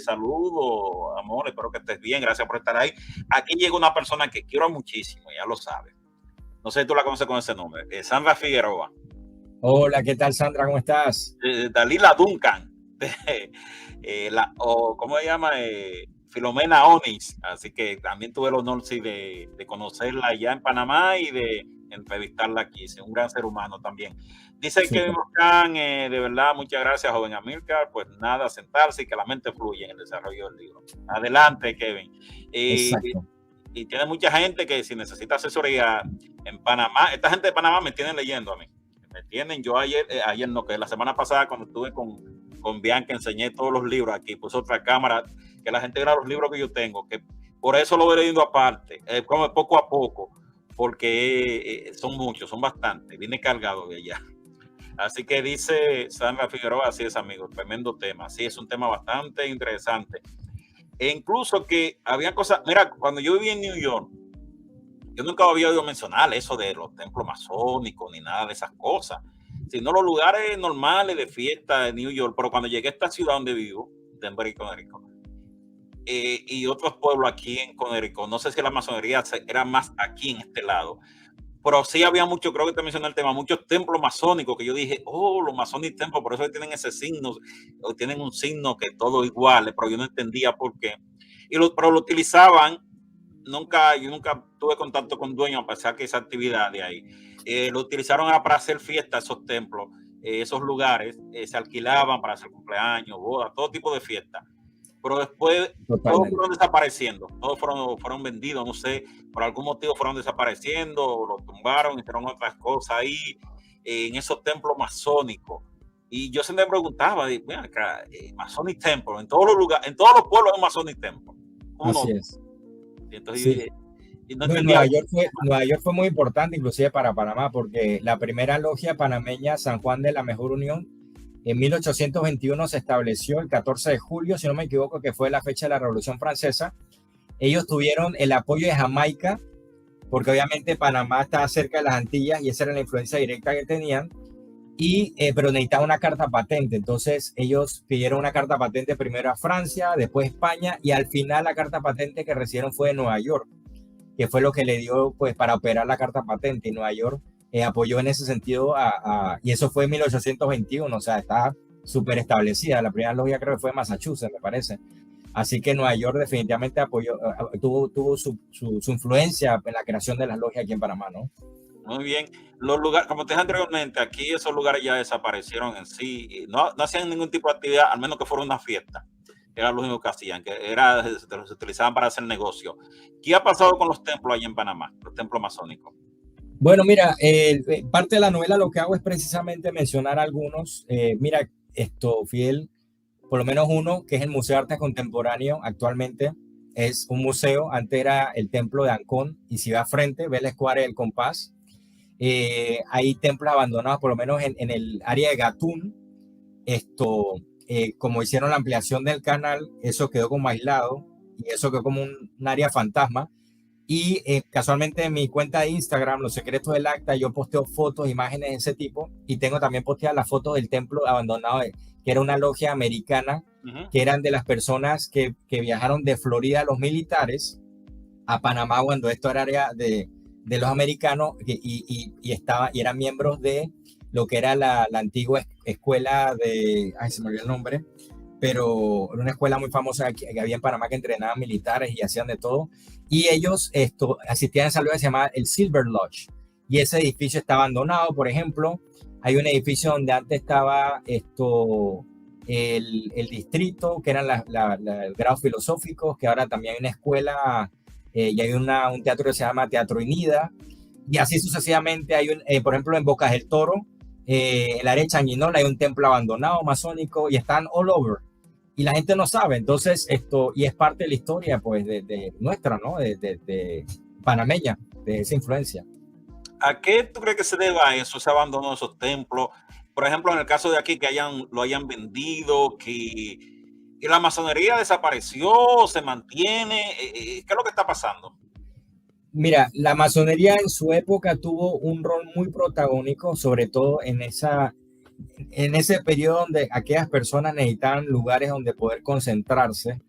A: Saludos, amor. Espero que estés bien. Gracias por estar ahí. Aquí llega una persona que quiero muchísimo, ya lo sabes. No sé si tú la conoces con ese nombre. Sandra Figueroa.
B: Hola, ¿qué tal, Sandra? ¿Cómo estás?
A: Dalila Duncan. ¿Cómo se llama? Filomena Onis. Así que también tuve el honor sí, de conocerla allá en Panamá y de entrevistarla aquí. Es un gran ser humano también. Dice que de verdad, muchas gracias, joven Amílcar. Pues nada, sentarse y que la mente fluya en el desarrollo del libro. Adelante, Kevin. Y tiene mucha gente que si necesita asesoría en Panamá, esta gente de Panamá me tiene leyendo a mí. Me tienen. Yo ayer no, que la semana pasada cuando estuve con Bianca enseñé todos los libros aquí, puse otra cámara, que la gente vea los libros que yo tengo, que por eso lo voy leyendo aparte, como poco a poco, porque son muchos, son bastantes, viene cargado de allá. Así que dice Sandra Figueroa, así es, amigo, tremendo tema. Sí, es un tema bastante interesante. E incluso que había cosas, mira, cuando yo vivía en New York, yo nunca había oído mencionar eso de los templos masónicos ni nada de esas cosas, sino los lugares normales de fiesta de New York. Pero cuando llegué a esta ciudad donde vivo, Denver y Connecticut, y otros pueblos aquí en Connecticut, no sé si la masonería era más aquí en este lado, pero sí había mucho, creo que te mencioné el tema, muchos templos masónicos que yo dije, oh, los Masonic Templos, por eso tienen ese signo, o tienen un signo que todo igual, pero yo no entendía por qué. Pero lo utilizaban, yo nunca tuve contacto con dueños, a pesar que esa actividad de ahí, lo utilizaron para hacer fiestas, esos templos, esos lugares, se alquilaban para hacer cumpleaños, bodas, todo tipo de fiestas. Pero después todos fueron desapareciendo, todos fueron vendidos, no sé, por algún motivo fueron desapareciendo, lo tumbaron, hicieron otras cosas ahí, en esos templos masónicos. Y yo siempre me preguntaba, mira acá, Masonic Temple, en todos los lugares, en todos los pueblos hay un Masonic Temple.
B: Así es.
A: Y entonces
B: sí. Nueva York fue muy importante, inclusive para Panamá, porque la primera logia panameña, San Juan de la Mejor Unión, en 1821 se estableció el 14 de julio, si no me equivoco, que fue la fecha de la Revolución Francesa. Ellos tuvieron el apoyo de Jamaica, porque obviamente Panamá estaba cerca de las Antillas y esa era la influencia directa que tenían, pero necesitaban una carta patente. Entonces ellos pidieron una carta patente primero a Francia, después a España, y al final la carta patente que recibieron fue de Nueva York, que fue lo que le dio pues para operar la carta patente. Y Nueva York apoyó en ese sentido y eso fue en 1821, o sea, está súper establecida. La primera logia creo que fue en Massachusetts, me parece. Así que Nueva York definitivamente apoyó, tuvo su influencia en la creación de las logias aquí en Panamá, ¿no?
A: Muy bien. Los lugares, como te dije anteriormente, aquí esos lugares ya desaparecieron en sí. No hacían ningún tipo de actividad, al menos que fuera una fiesta. Era lo único que hacían, se utilizaban para hacer negocio. ¿Qué ha pasado con los templos allá en Panamá, los templos masónicos?
B: Bueno, mira, parte de la novela lo que hago es precisamente mencionar algunos. Mira, Fidel, por lo menos uno, que es el Museo de Arte Contemporáneo, actualmente es un museo. Antes era el Templo de Ancón, y si va a frente, ve la escuadra del compás. Hay templos abandonados, por lo menos en el área de Gatún. Como hicieron la ampliación del canal, eso quedó como aislado y eso quedó como un área fantasma. Y casualmente en mi cuenta de Instagram, Los Secretos del Acta, yo posteo fotos, imágenes de ese tipo, y tengo también posteadas las fotos del templo abandonado, que era una logia americana, que eran de las personas que viajaron de Florida, los militares, a Panamá cuando esto era área de los americanos, y eran miembros de lo que era la antigua escuela se me olvidó el nombre, pero era una escuela muy famosa que había en Panamá, que entrenaban militares y hacían de todo. Y ellos asistían a esa logia que se llamaba el Silver Lodge. Y ese edificio está abandonado, por ejemplo. Hay un edificio donde antes estaba el distrito, que eran los grados filosóficos, que ahora también hay una escuela y hay un teatro que se llama Teatro Inida. Y así sucesivamente hay por ejemplo, en Bocas del Toro, en el área de Changuinola, hay un templo abandonado masónico, y están all over. Y la gente no sabe. Entonces, y es parte de la historia, pues, de nuestra, ¿no? De panameña, de esa influencia.
A: ¿A qué tú crees que se deba eso, ese abandono de esos templos? Por ejemplo, en el caso de aquí, que lo hayan vendido, que la masonería desapareció, se mantiene. ¿Qué es lo que está pasando?
B: Mira, la masonería en su época tuvo un rol muy protagónico, sobre todo en ese periodo donde aquellas personas necesitaban lugares donde poder concentrarse,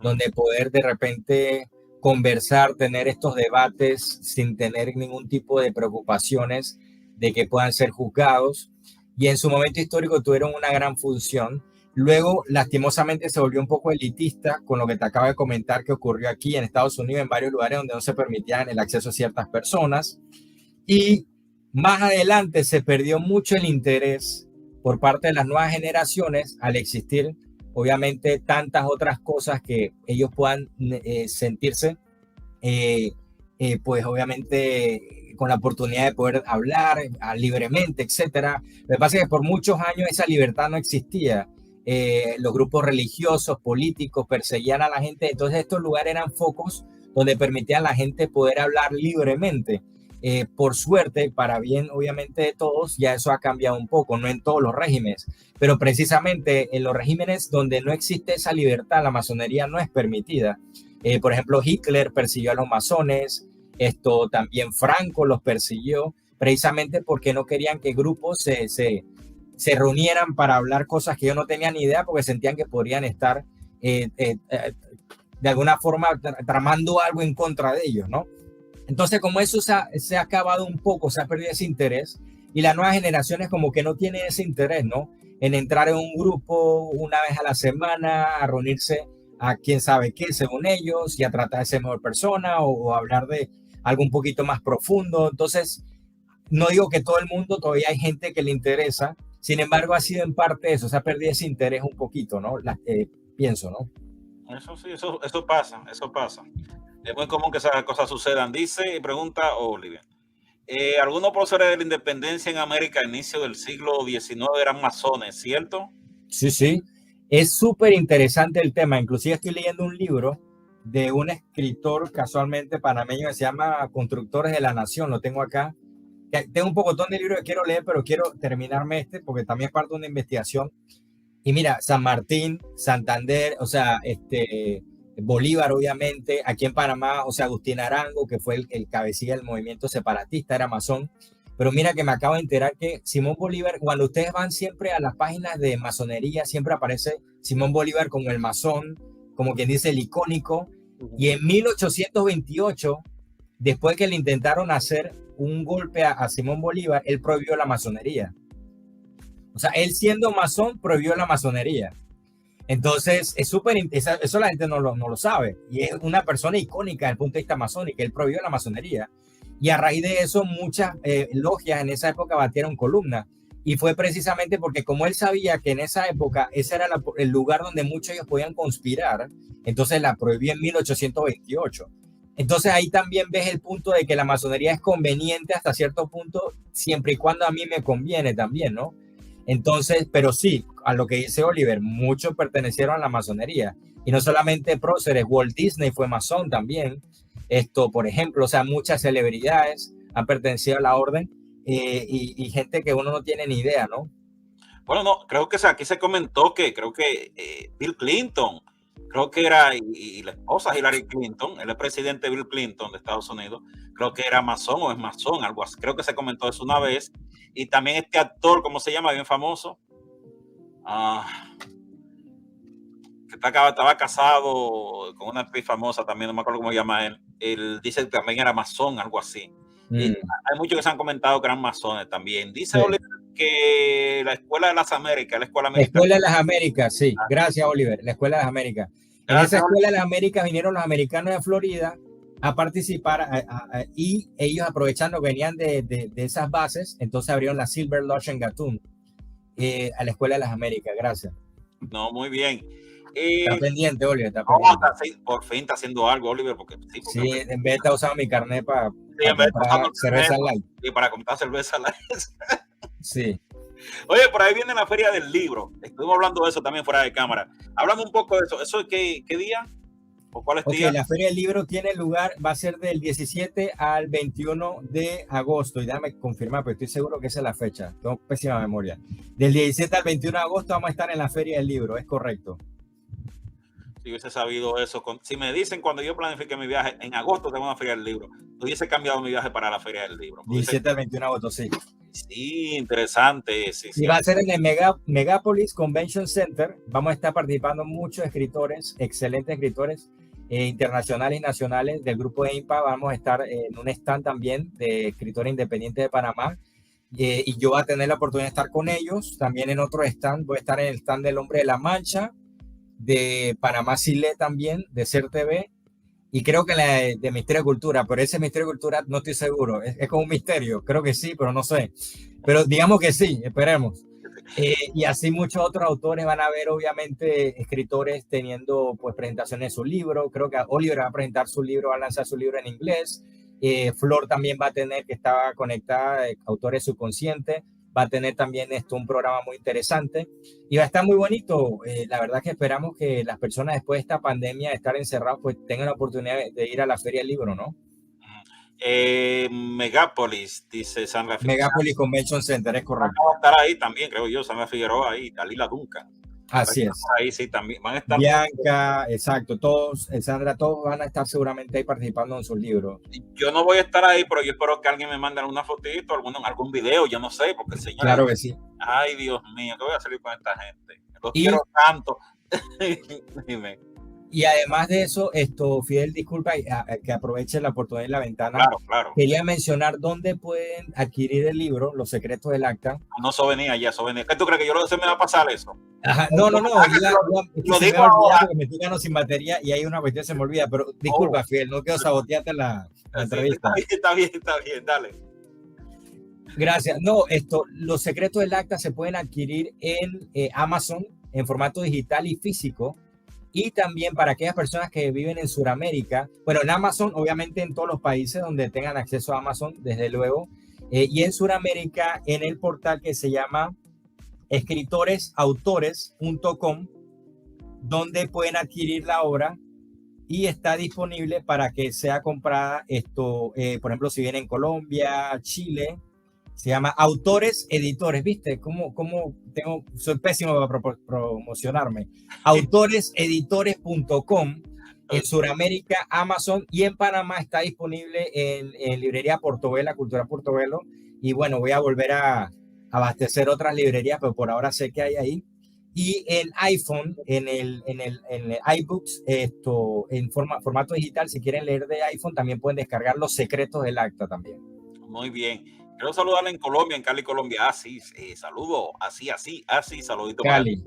B: donde poder de repente conversar, tener estos debates sin tener ningún tipo de preocupaciones de que puedan ser juzgados. Y en su momento histórico tuvieron una gran función. Luego, lastimosamente, se volvió un poco elitista con lo que te acabo de comentar que ocurrió aquí en Estados Unidos, en varios lugares donde no se permitían el acceso a ciertas personas. Y más adelante se perdió mucho el interés por parte de las nuevas generaciones al existir, obviamente, tantas otras cosas que ellos puedan sentirse, pues obviamente con la oportunidad de poder hablar libremente, etcétera. Lo que pasa es que por muchos años esa libertad no existía. Los grupos religiosos, políticos perseguían a la gente, entonces estos lugares eran focos donde permitían a la gente poder hablar libremente. Por suerte, para bien obviamente de todos, ya eso ha cambiado un poco, no en todos los regímenes, pero precisamente en los regímenes donde no existe esa libertad, la masonería no es permitida. Por ejemplo, Hitler persiguió a los masones, esto también Franco los persiguió, precisamente porque no querían que grupos se reunieran para hablar cosas que ellos no tenían ni idea, porque sentían que podrían estar de alguna forma tramando algo en contra de ellos, ¿no? Entonces, como eso se ha acabado un poco, se ha perdido ese interés, y las nuevas generaciones como que no tienen ese interés, ¿no? En entrar en un grupo una vez a la semana, a reunirse a quién sabe qué, según ellos, y a tratar de ser mejor persona o hablar de algo un poquito más profundo. Entonces, no digo que todo el mundo, todavía hay gente que le interesa, sin embargo, ha sido en parte eso, se ha perdido ese interés un poquito, ¿no? Pienso, ¿no?
A: Eso sí, eso pasa, eso pasa. Es muy común que esas cosas sucedan. Dice y pregunta Oliver. Algunos próceres de la independencia en América a inicio del siglo XIX eran masones, ¿cierto?
B: Sí, sí. Es súper interesante el tema. Inclusive estoy leyendo un libro de un escritor casualmente panameño que se llama Constructores de la Nación. Lo tengo acá. Tengo un pocotón de libros que quiero leer, pero quiero terminarme porque también es parte de una investigación. Y mira, San Martín, Santander, o sea, Bolívar, obviamente, aquí en Panamá, o sea, Agustín Arango, que fue el cabecilla del movimiento separatista, era masón. Pero mira que me acabo de enterar que Simón Bolívar, cuando ustedes van siempre a las páginas de masonería, siempre aparece Simón Bolívar como el masón, como quien dice el icónico. Y en 1828, después que le intentaron hacer un golpe a Simón Bolívar, él prohibió la masonería. O sea, él siendo masón prohibió la masonería. Entonces, es súper, eso la gente no lo sabe. Y es una persona icónica desde el punto de vista masónico. Él prohibió la masonería. Y a raíz de eso, muchas logias en esa época batieron columna. Y fue precisamente porque como él sabía que en esa época ese era el lugar donde muchos ellos podían conspirar, entonces la prohibió en 1828. Entonces ahí también ves el punto de que la masonería es conveniente hasta cierto punto, siempre y cuando a mí me conviene también, ¿no? Entonces, pero sí, a lo que dice Oliver, muchos pertenecieron a la masonería. Y no solamente próceres, Walt Disney fue masón también. Por ejemplo, o sea, muchas celebridades han pertenecido a la orden y gente que uno no tiene ni idea, ¿no?
A: Bueno, no, creo que aquí se comentó que creo que Bill Clinton, creo que era, y la esposa Hillary Clinton, el presidente Bill Clinton de Estados Unidos, creo que era masón o es masón, algo así. Creo que se comentó eso una vez. Y también este actor, ¿cómo se llama? Bien famoso. Que estaba casado con una actriz famosa también, no me acuerdo cómo se llama él. Él dice que también era masón, algo así. Hay muchos que se han comentado que eran masones también. Dice Oliver que la Escuela de las Américas, la Escuela Americana.
B: La Escuela de las Américas, sí. Gracias, Oliver. La Escuela de las Américas. En esa Escuela de las Américas vinieron los americanos de Florida a participar y ellos aprovechando que venían de esas bases, entonces abrieron la Silver Lodge en Gatún a la Escuela de las Américas. Gracias.
A: No, muy bien.
B: Está pendiente, Oliver. Está pendiente.
A: Por fin está haciendo algo, Oliver, porque
B: sí, en vez de estar usando mi carnet para
A: comprar
B: cerveza light.
A: Y para comprar cerveza light.
B: Sí.
A: Oye, por ahí viene la Feria del Libro. Estuvimos hablando de eso también fuera de cámara. Hablamos un poco de eso. ¿Eso es qué día? ¿O cuál es día?
B: La Feria del Libro tiene lugar, va a ser del 17 al 21 de agosto. Y déjame confirmar, pero estoy seguro que esa es la fecha. Tengo pésima memoria. Del 17 al 21 de agosto vamos a estar en la Feria del Libro, es correcto.
A: Si hubiese sabido eso, si me dicen cuando yo planifique mi viaje, en agosto tengo una Feria del Libro, hubiese cambiado mi viaje para la Feria del Libro.
B: 17 al 21 de agosto, sí.
A: Sí, interesante. Sí,
B: y va a ser en el Megapolis Convention Center. Vamos a estar participando muchos escritores, excelentes escritores internacionales y nacionales del grupo de IMPA. Vamos a estar en un stand también de escritores independientes de Panamá. Y yo voy a tener la oportunidad de estar con ellos. También en otro stand, voy a estar en el stand del Hombre de la Mancha, de Panamá Silé también, de CER TV, y creo que la de Misterio de Cultura, pero ese Misterio de Cultura no estoy seguro, es como un misterio, creo que sí, pero no sé, pero digamos que sí, esperemos. Y así muchos otros autores van a ver, obviamente, escritores teniendo pues presentaciones de su libro. Creo que Oliver va a presentar su libro, va a lanzar su libro en inglés. Flor también va a tener, que estaba conectada, Autores Subconscientes, va a tener también un programa muy interesante y va a estar muy bonito. La verdad que esperamos que las personas después de esta pandemia, de estar encerrados, pues tengan la oportunidad de ir a la Feria del Libro, ¿no?
A: Megápolis, dice Sandra Figueroa.
B: Megápolis Convention Center, es correcto.
A: Va a estar ahí también, creo yo, Sandra Figueroa ahí, Dalila Duncan.
B: Así es.
A: Ahí sí, también van a estar.
B: Bianca, exacto, todos, Sandra, todos van a estar seguramente ahí participando en sus libros.
A: Yo no voy a estar ahí, pero yo espero que alguien me mande una fotito, algún video, yo no sé, porque el señor.
B: Claro que sí.
A: Ay, Dios mío, ¿qué voy a salir con esta gente? Los quiero tanto. Dime.
B: Y además de eso, Fidel, disculpa que aproveche la oportunidad y la ventana.
A: Claro, claro.
B: Quería mencionar dónde pueden adquirir el libro, Los Secretos del Acta.
A: No, eso venía ya, eso venía. ¿Qué tú crees que se me va a pasar eso?
B: Ajá, no. Lo digo ahora. Me estoy quedando sin batería y hay una cuestión que se me olvida, pero disculpa, Fidel, no quiero sabotearte la entrevista.
A: Está bien, dale.
B: Gracias. No, Los Secretos del Acta se pueden adquirir en Amazon en formato digital y físico. Y también para aquellas personas que viven en Sudamérica, bueno, en Amazon, obviamente en todos los países donde tengan acceso a Amazon, desde luego, y en Sudamérica en el portal que se llama escritoresautores.com, donde pueden adquirir la obra y está disponible para que sea comprada, por ejemplo, si viene en Colombia, Chile, se llama Autores Editores, ¿viste? Soy pésimo para promocionarme. Autoreseditores.com, en Sudamérica, Amazon, y en Panamá está disponible en librería Portobelo, Cultura Portobelo, y bueno, voy a volver a abastecer otras librerías, pero por ahora sé que hay ahí. Y en iPhone, en el iBooks, en formato digital, si quieren leer de iPhone, también pueden descargar Los Secretos del Acta también.
A: Muy bien. Quiero saludarle en Colombia, en Cali, Colombia. Sí, saludo. Así, saludito.
B: Cali.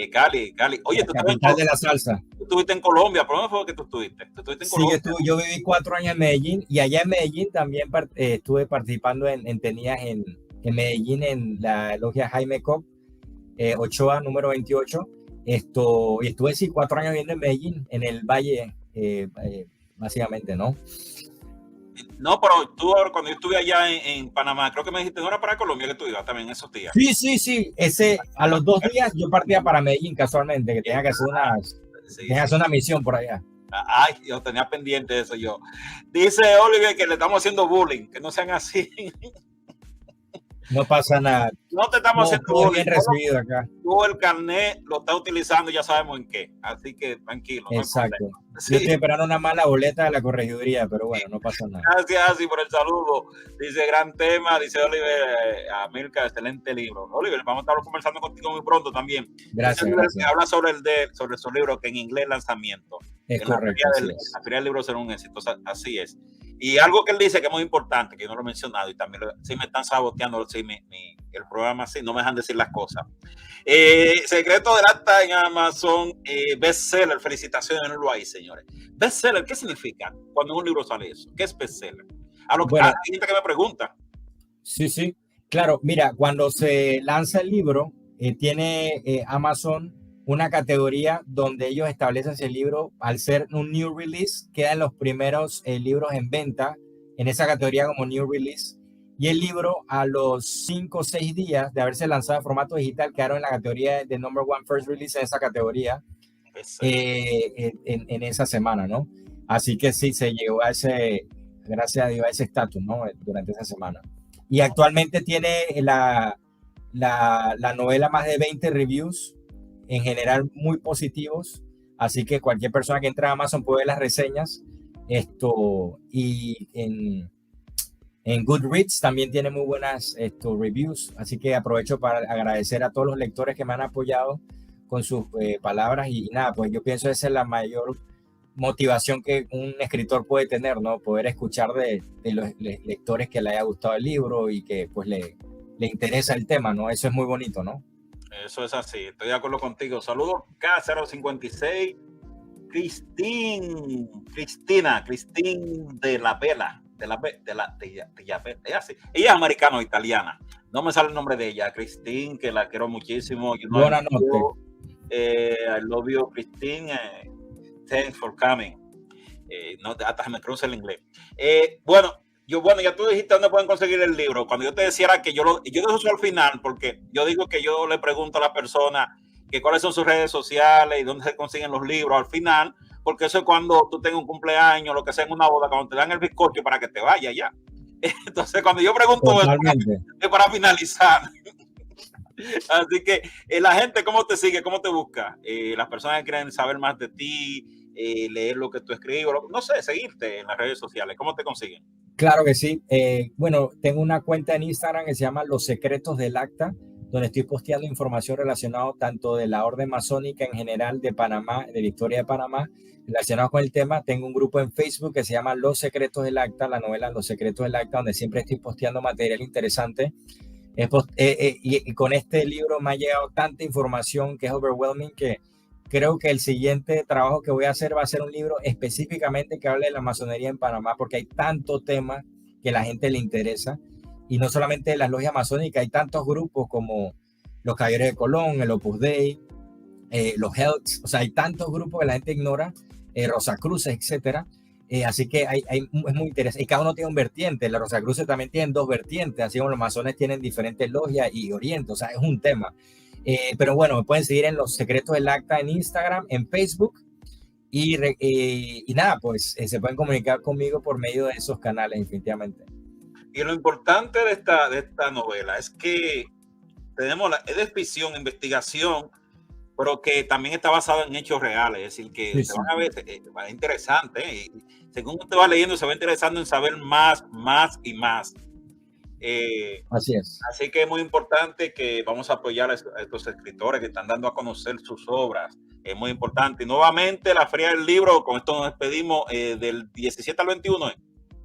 A: Cali. Oye,
B: la capital de la salsa.
A: Tú estuviste en Colombia. ¿Por dónde fue que tú estuviste?
B: Sí, yo viví 4 años en Medellín y allá en Medellín también estuve participando en tenías en Medellín en la logia Jaime Cobb, Ochoa, número 28. Y estuve 4 años viviendo en Medellín, en el Valle, básicamente, ¿no?
A: No, pero tú cuando yo estuve allá en Panamá, creo que me dijiste, no era para Colombia que tú ibas también esos días.
B: Sí. A los 2 días yo partía para Medellín casualmente, que tenía que hacer una misión por allá.
A: Ay, yo tenía pendiente eso yo. Dice Oliver que le estamos haciendo bullying, que no sean así.
B: No pasa nada.
A: No te estamos haciendo bullying.
B: Bien recibido acá.
A: Tú el carnet lo estás utilizando, ya sabemos en qué. Así que tranquilo.
B: Exacto. Sí. Yo estoy esperando una mala boleta de la corregiduría, pero bueno, no pasa nada.
A: Gracias, por el saludo. Dice, gran tema. Dice Oliver, Amilcar, excelente libro. Oliver, vamos a estar conversando contigo muy pronto también.
B: Gracias.
A: Habla sobre su libro, que en inglés lanzamiento.
B: Es correcto.
A: La feria del libro será un éxito. Así es. Y algo que él dice que es muy importante, que yo no lo he mencionado, y también sí me están saboteando el programa, sí, no me dejan decir las cosas. Secreto del Acta en Amazon, bestseller, felicitaciones, no lo hay, señores. Bestseller, ¿qué significa cuando en un libro sale eso? ¿Qué es bestseller? A la gente que me pregunta.
B: Sí, claro, mira, cuando se lanza el libro, tiene Amazon una categoría donde ellos establecen si el libro, al ser un new release, quedan los primeros libros en venta en esa categoría como new release, y el libro a los 5 o 6 días de haberse lanzado en formato digital quedaron en la categoría de number one first release en esa categoría en esa semana, ¿no? Así que sí, se llegó a gracias a Dios, a ese estatus, ¿no? Durante esa semana. Y actualmente tiene la novela más de 20 reviews, en general muy positivos, así que cualquier persona que entre a Amazon puede ver las reseñas. Y en Goodreads también tiene muy buenas reviews, así que aprovecho para agradecer a todos los lectores que me han apoyado con sus palabras y nada, pues yo pienso que esa es la mayor motivación que un escritor puede tener, ¿no? Poder escuchar de los lectores que le haya gustado el libro y que pues le interesa el tema, ¿no? Eso es muy bonito, ¿no?
A: Eso es así, estoy de acuerdo contigo. Saludos K056, Cristina de la Vela, ella es americano-italiana, no me sale el nombre de ella, Cristina, que la quiero muchísimo.
B: Buenas noches.
A: I love you, Cristina. Thanks for coming. No, hasta se me cruza el inglés. Bueno, ya tú dijiste dónde pueden conseguir el libro. Cuando yo te decía que yo dejo eso al final, porque yo digo que yo le pregunto a la persona que cuáles son sus redes sociales y dónde se consiguen los libros al final, porque eso es cuando tú tengas un cumpleaños, lo que sea en una boda, cuando te dan el bizcocho para que te vaya ya. Entonces, cuando yo pregunto eso, es para finalizar. Así que la gente, ¿cómo te sigue? ¿Cómo te busca? Las personas que quieren saber más de ti, leer lo que tú escribes, no sé, seguirte en las redes sociales, ¿cómo te consiguen?
B: Claro que sí. Bueno, tengo una cuenta en Instagram que se llama Los Secretos del Acta, donde estoy posteando información relacionada tanto de la Orden Masónica en general de Panamá, de la historia de Panamá, relacionado con el tema. Tengo un grupo en Facebook que se llama Los Secretos del Acta, la novela Los Secretos del Acta, donde siempre estoy posteando material interesante. Y con este libro me ha llegado tanta información que es overwhelming, que creo que el siguiente trabajo que voy a hacer va a ser un libro específicamente que hable de la masonería en Panamá, porque hay tanto tema que a la gente le interesa, y no solamente las logias masónicas, hay tantos grupos como los Caballeros de Colón, el Opus Dei, los Helks, o sea, hay tantos grupos que la gente ignora, Rosacruces, etcétera. Así que es muy interesante. Y cada uno tiene un vertiente. La Rosacruces también tienen dos vertientes, así como los masones tienen diferentes logias y oriente. O sea, es un tema. Pero bueno, me pueden seguir en Los Secretos del Acta en Instagram, en Facebook. Y nada, pues se pueden comunicar conmigo por medio de esos canales, definitivamente.
A: Y lo importante de esta novela es que es de ficción, investigación, pero que también está basado en hechos reales, es decir, que se van a ver, es interesante, y según usted va leyendo, se va interesando en saber más y más.
B: Así es.
A: Así que es muy importante que vamos a apoyar a estos escritores que están dando a conocer sus obras. Es muy importante. Y nuevamente, la Feria del Libro, con esto nos despedimos, del 17 al 21.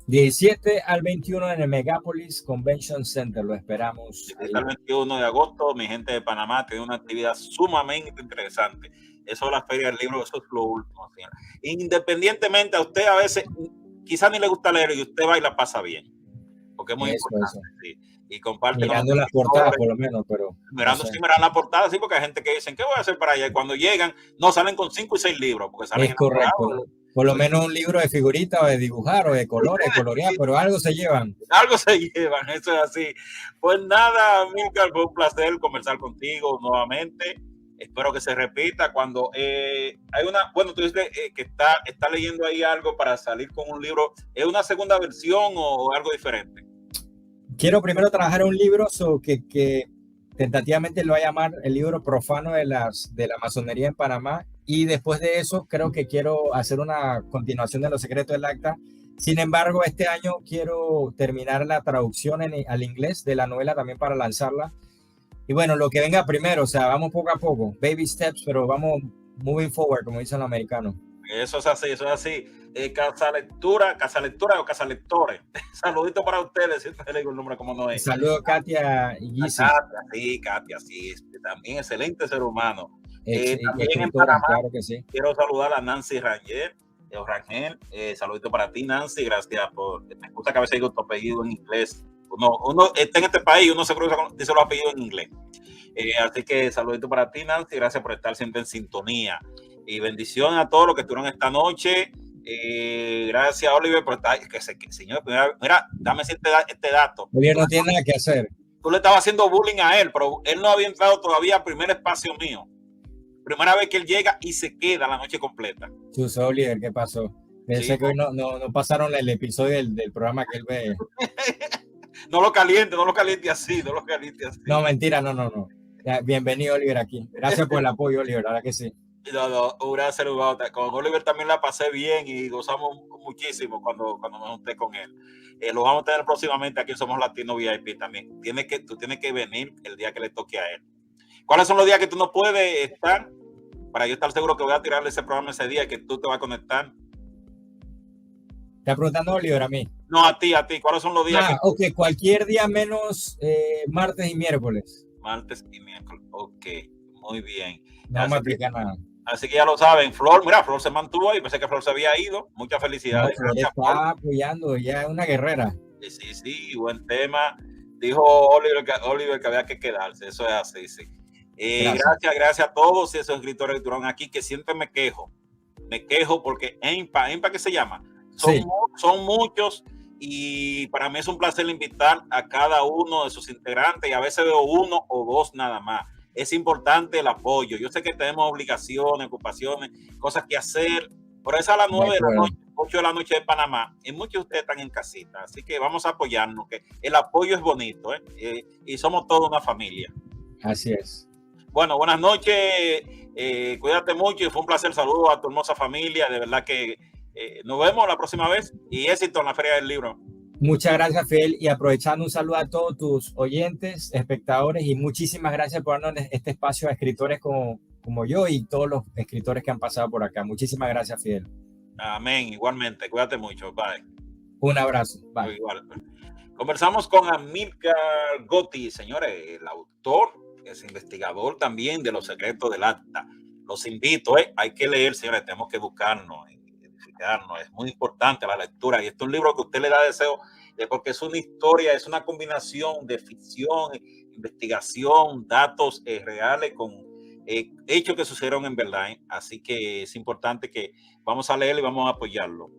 B: 17 al 21 en el Megapolis Convention Center, lo esperamos.
A: 17 al 21 de agosto, mi gente de Panamá tiene una actividad sumamente interesante. Eso es la Feria del Libro, eso es lo último. ¿Sí? Independientemente, a usted a veces quizás ni le gusta leer y usted va y la pasa bien, porque es muy importante. Sí. Y comparte
B: mirando las portadas, por lo menos, pero
A: mirando, no sé. Sí, miran la portada, sí, porque hay gente que dicen, ¿qué voy a hacer para allá? Y cuando llegan, no salen con 5 y 6 libros, porque salen.
B: Es correcto. Por lo menos un libro de figuritas o de dibujar o de colores, colorear, pero algo se llevan.
A: Algo se llevan, eso es así. Pues nada, Amílcar, fue un placer conversar contigo nuevamente. Espero que se repita cuando hay una, bueno, tú dices que está leyendo ahí algo para salir con un libro. ¿Es una segunda versión o algo diferente?
B: Quiero primero trabajar un libro que tentativamente lo voy a llamar el libro profano de la masonería en Panamá, y después de eso creo que quiero hacer una continuación de Los Secretos del Acta. Sin embargo, este año quiero terminar la traducción al inglés de la novela también para lanzarla. Y bueno, lo que venga primero, o sea, vamos poco a poco, baby steps, pero vamos moving forward, como dicen los americanos.
A: Eso es así, eso es así. Casa Lectura o Casa Lectores. Saludito para ustedes, si te digo el nombre como no es.
B: Saludos, Katia y Gizzy.
A: Katia, sí, también excelente ser humano.
B: También en Panamá, claro que sí.
A: Quiero saludar a Nancy Rangel. Saludito para ti, Nancy, gracias por, me gusta que a veces digo tu apellido en inglés. Uno está en este país, uno se dice los apellidos en inglés. Así que saludito para ti, Nancy, gracias por estar siempre en sintonía. Y bendiciones a todos los que estuvieron esta noche. Gracias, Oliver, por estar. Señor, mira, dame este dato.
B: Oliver no tiene nada que hacer.
A: Tú le estabas haciendo bullying a él, pero él no había entrado todavía al primer espacio mío. Primera vez que él llega y se queda la noche completa.
B: Chus, Oliver, ¿qué pasó? Pensé que hoy no pasaron el episodio del programa que él ve.
A: No lo caliente así, No,
B: mentira, no. Ya, bienvenido, Oliver, aquí. Gracias por el apoyo, Oliver, la verdad que sí.
A: No, gracias, con Oliver también la pasé bien y gozamos muchísimo cuando me junté con él. Lo vamos a tener próximamente aquí en Somos Latino VIP también. Tú tienes que venir el día que le toque a él. ¿Cuáles son los días que tú no puedes estar? Para yo estar seguro que voy a tirarle ese programa ese día y que tú te vas a conectar.
B: ¿Estás preguntando, Oliver, a mí?
A: No, a ti. ¿Cuáles son los días?
B: Ok, cualquier día menos martes y miércoles.
A: Martes y miércoles, ok, muy bien.
B: No me aplica nada.
A: Así que ya lo saben, Flor se mantuvo ahí, pensé que Flor se había ido. Muchas felicidades.
B: No, está apoyando, ya es una guerrera.
A: Sí, buen tema. Dijo Oliver que había que quedarse, eso es así, sí. Gracias a todos esos escritores que estuvieron aquí, que siempre me quejo. me quejo porque EMPA, ¿qué se llama?
B: Sí.
A: Son muchos y para mí es un placer invitar a cada uno de sus integrantes y a veces veo uno o dos nada más. Es importante el apoyo. Yo sé que tenemos obligaciones, ocupaciones, cosas que hacer, pero es a las 9 de la noche, 8 de la noche de Panamá y muchos de ustedes están en casita. Así que vamos a apoyarnos, que el apoyo es bonito, y somos toda una familia.
B: Así es.
A: Bueno, buenas noches, cuídate mucho y fue un placer. Saludos a tu hermosa familia. De verdad que nos vemos la próxima vez y éxito en la Feria del Libro.
B: Muchas gracias, Fidel, y aprovechando un saludo a todos tus oyentes, espectadores, y muchísimas gracias por darnos este espacio a escritores como yo y todos los escritores que han pasado por acá. Muchísimas gracias, Fidel.
A: Amén, igualmente, cuídate mucho, bye.
B: Un abrazo, bye.
A: Igual. Conversamos con Amílcar Gotti, señores, el autor, es investigador también de los secretos del acta. Los invito, hay que leer, señores, tenemos que educarnos, edificarnos, es muy importante la lectura y este es un libro que usted le da deseo, porque es una historia, es una combinación de ficción, investigación, datos reales con hechos que sucedieron en verdad, así que es importante que vamos a leerlo y vamos a apoyarlo.